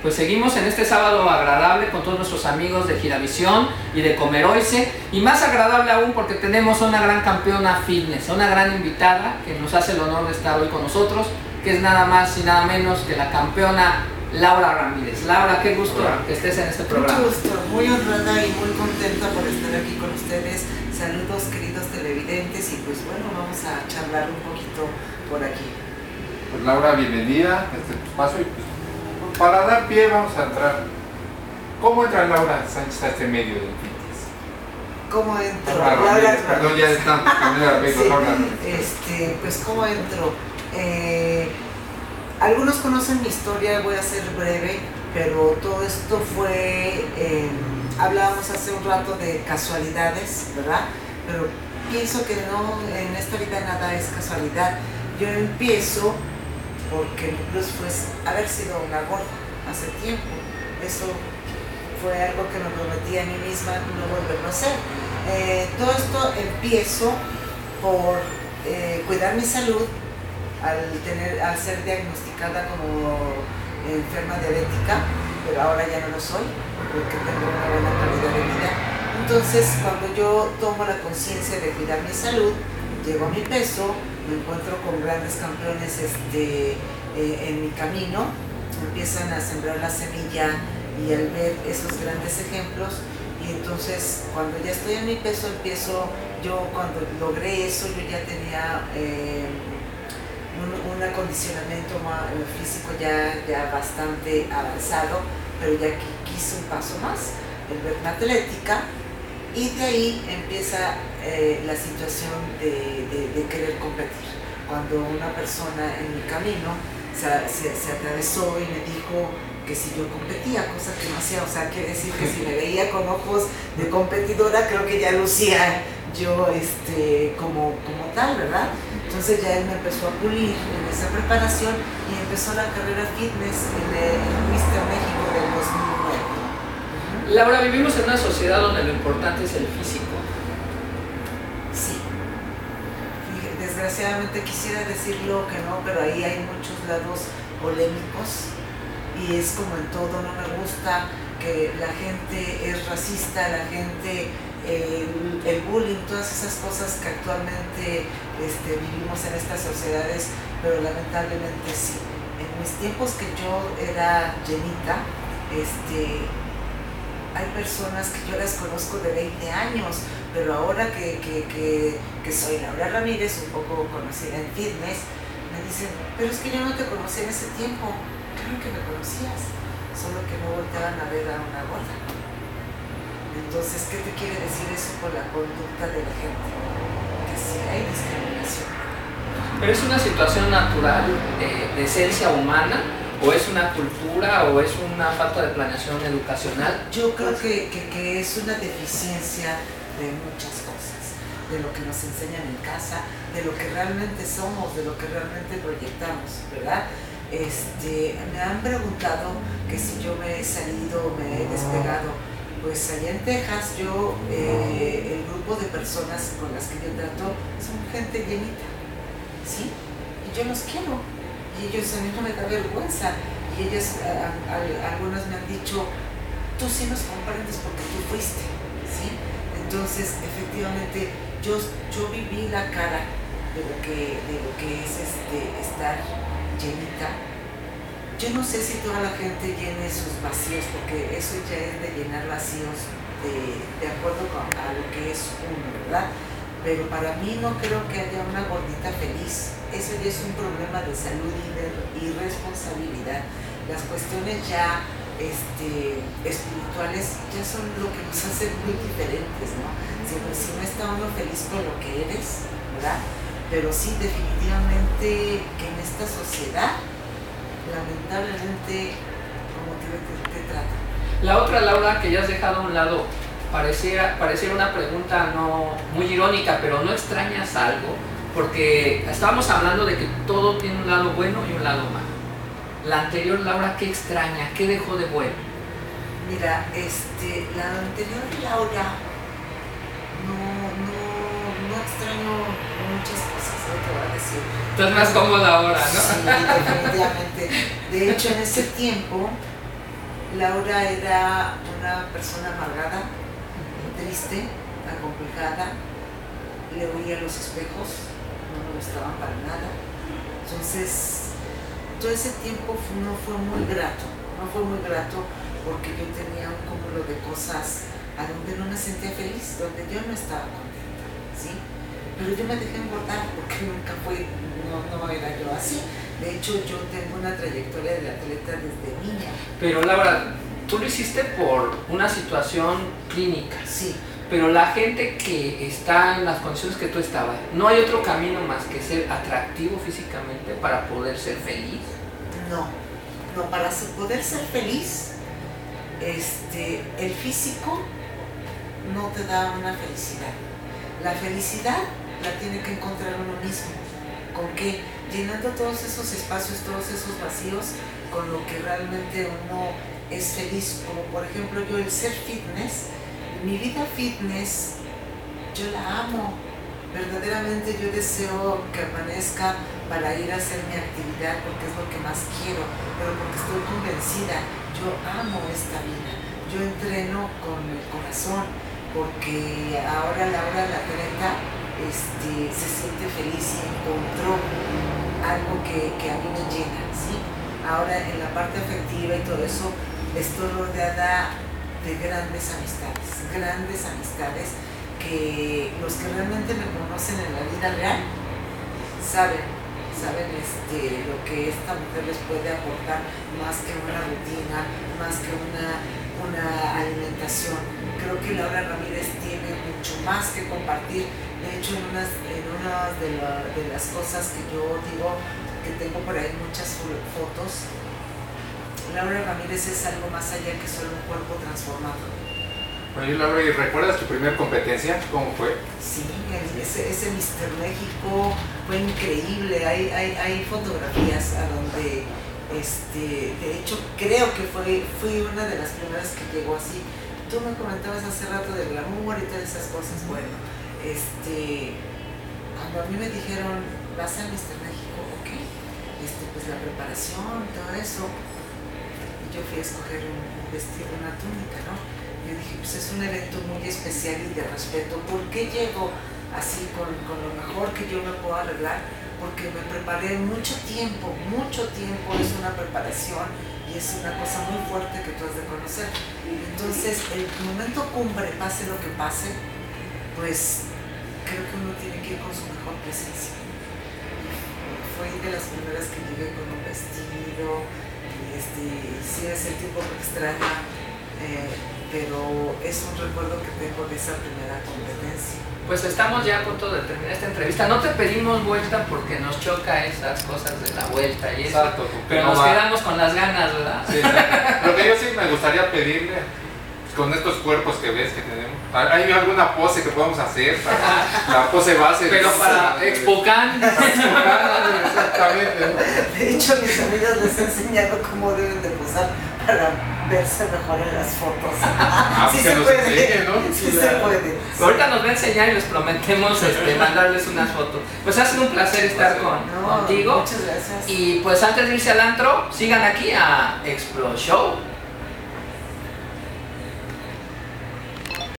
Pues seguimos en este sábado agradable con todos nuestros amigos de Giravisión y de Comeroise, y más agradable aún porque tenemos a una gran campeona fitness, a una gran invitada que nos hace el honor de estar hoy con nosotros, que es nada más y nada menos que la campeona Laura Ramírez. Laura, qué gusto que estés en este programa. Mucho gusto, muy honrada y muy contenta por estar aquí con ustedes. Saludos, queridos televidentes, y pues bueno, vamos a charlar un poquito por aquí. Pues Laura, bienvenida a este espacio, y pues para dar pie vamos a entrar. ¿Cómo entra Laura Sánchez a este medio del fitness? ¿Cómo entro? Laura, perdón, ya estamos cambiando de apellido, sí, Laura. pues ¿cómo entro? Algunos conocen mi historia, voy a ser breve, pero todo esto fue, hablábamos hace un rato de casualidades, ¿verdad? Pero pienso que no, en esta vida nada es casualidad. Yo empiezo porque mi plus fue haber sido una gorda hace tiempo. Eso fue algo que me prometí a mí misma no volverlo a hacer. Todo esto empiezo por cuidar mi salud al ser diagnosticada como enferma diabética, pero ahora ya no lo soy porque tengo una buena calidad de vida. Entonces, cuando yo tomo la conciencia de cuidar mi salud, llego a mi peso, me encuentro con grandes campeones en mi camino, empiezan a sembrar la semilla, y al ver esos grandes ejemplos, y entonces cuando ya estoy en mi peso cuando logré eso, yo ya tenía un acondicionamiento físico ya bastante avanzado, pero ya quise un paso más, el verme atlética. Y de ahí empieza la situación de querer competir. Cuando una persona en mi camino se atravesó y me dijo que si yo competía, cosa que no hacía, o sea, quiere decir que si me veía con ojos de competidora, creo que ya lucía yo como tal, ¿verdad? Entonces ya él me empezó a pulir en esa preparación y empezó la carrera fitness en Mr. México del 2009. Laura, vivimos en una sociedad donde lo importante es el físico. Sí. Desgraciadamente quisiera decirlo que no, pero ahí hay muchos lados polémicos, y es como en todo, no me gusta que la gente es racista, la gente, el bullying, todas esas cosas que actualmente vivimos en estas sociedades, pero lamentablemente sí. En mis tiempos que yo era llenita, hay personas que yo las conozco de 20 años, pero ahora que soy Laura Ramírez, un poco conocida en fitness, me dicen, pero es que yo no te conocí en ese tiempo. Claro que me conocías, solo que no volteaban a ver a una gorda. Entonces, ¿qué te quiere decir eso por la conducta de la gente? Que sí hay discriminación. ¿Pero es una situación natural de esencia humana? ¿O es una cultura, o es una falta de planeación educacional? Yo creo que es una deficiencia de muchas cosas, de lo que nos enseñan en casa, de lo que realmente somos, de lo que realmente proyectamos, ¿verdad? Me han preguntado que si yo me he salido, me he despegado. Pues allá en Texas, el grupo de personas con las que yo trato son gente llenita, ¿sí? Y yo los quiero. Y ellos, a mí no me da vergüenza, y ellas, algunas me han dicho, tú sí nos comprendes porque tú fuiste, ¿sí? Entonces, efectivamente, yo viví la cara de lo que es estar llenita. Yo no sé si toda la gente llene sus vacíos, porque eso ya es de llenar vacíos de acuerdo a lo que es uno, ¿verdad? Pero para mí no creo que haya una gordita feliz. Eso ya es un problema de salud y responsabilidad. Las cuestiones ya espirituales ya son lo que nos hacen muy diferentes, ¿no? Si no está uno feliz con lo que eres, ¿verdad? Pero sí, definitivamente que en esta sociedad, lamentablemente, como te trata. La otra, Laura, que ya has dejado a un lado, pareciera una pregunta no muy irónica, pero ¿no extrañas algo? Porque estábamos hablando de que todo tiene un lado bueno y un lado malo. La anterior Laura, ¿qué extraña? ¿Qué dejó de bueno? Mira, la anterior Laura no extraño muchas cosas, te voy a decir. Estás más cómoda ahora, ¿no? Sí, definitivamente. De hecho, en ese tiempo Laura era una persona amargada, triste, acomplejada, le oía los espejos, no me gustaban para nada. Entonces, todo ese tiempo no fue muy grato porque yo tenía un cúmulo de cosas a donde no me sentía feliz, donde yo no estaba contenta, ¿sí? Pero yo me dejé engordar porque nunca fue, no era yo así. De hecho, yo tengo una trayectoria de atleta desde niña. Pero Laura, tú lo hiciste por una situación clínica. Sí. Pero la gente que está en las condiciones que tú estabas, ¿no hay otro camino más que ser atractivo físicamente para poder ser feliz? No, para poder ser feliz, el físico no te da una felicidad. La felicidad la tiene que encontrar uno mismo. ¿Con qué? Llenando todos esos espacios, todos esos vacíos con lo que realmente uno es feliz. Como por ejemplo yo, el ser fitness, mi vida fitness, yo la amo. Verdaderamente yo deseo que amanezca para ir a hacer mi actividad porque es lo que más quiero, pero porque estoy convencida, yo amo esta vida. Yo entreno con el corazón porque ahora Laura, la atleta, se siente feliz y encontró algo que a mí me llena, ¿sí? Ahora en la parte afectiva y todo eso estoy rodeada de grandes amistades que los que realmente me conocen en la vida real saben lo que esta mujer les puede aportar más que una rutina, más que una alimentación. Creo que Laura Ramírez tiene mucho más que compartir. De hecho, en unas de las cosas que yo digo, que tengo por ahí muchas fotos, Laura Ramírez es algo más allá que solo un cuerpo transformado. Oye, Laura, ¿y recuerdas tu primera competencia? ¿Cómo fue? Sí, ese Mister México fue increíble. Hay fotografías a donde, de hecho, creo que fui una de las primeras que llegó así. Tú me comentabas hace rato del glamour y todas esas cosas. Bueno, cuando a mí me dijeron, vas a Mister México, ok, pues la preparación, todo eso, y yo fui a escoger un vestido, una túnica, ¿no? Yo dije, pues es un evento muy especial y de respeto. ¿Por qué llego así con lo mejor que yo me puedo arreglar? Porque me preparé mucho tiempo, es una preparación y es una cosa muy fuerte que tú has de conocer. Entonces, el momento cumbre, pase lo que pase, pues creo que uno tiene que ir con su mejor presencia. Fue de las primeras que llegué con un vestido, sí es el tipo que extraña. Pero es un recuerdo que tengo de esa primera competencia. Pues estamos ya a punto de terminar esta entrevista. No te pedimos vuelta porque nos choca esas cosas de la vuelta y eso. Exacto, pero nos quedamos con las ganas, ¿verdad? Sí, lo que yo sí me gustaría pedirle, con estos cuerpos que ves que tenemos, ¿hay alguna pose que podamos hacer? La pose base. Pero para Expocan. Exactamente. De hecho, a mis amigas les he enseñado cómo deben de posar para verse mejor en las fotos. Sí se puede, enseñe, ¿no? Sí se puede. Ahorita nos va a enseñar y les prometemos mandarles unas fotos. Pues ha sido un placer estar contigo. Muchas gracias. Y pues antes de irse al antro, sigan aquí a Explo Show.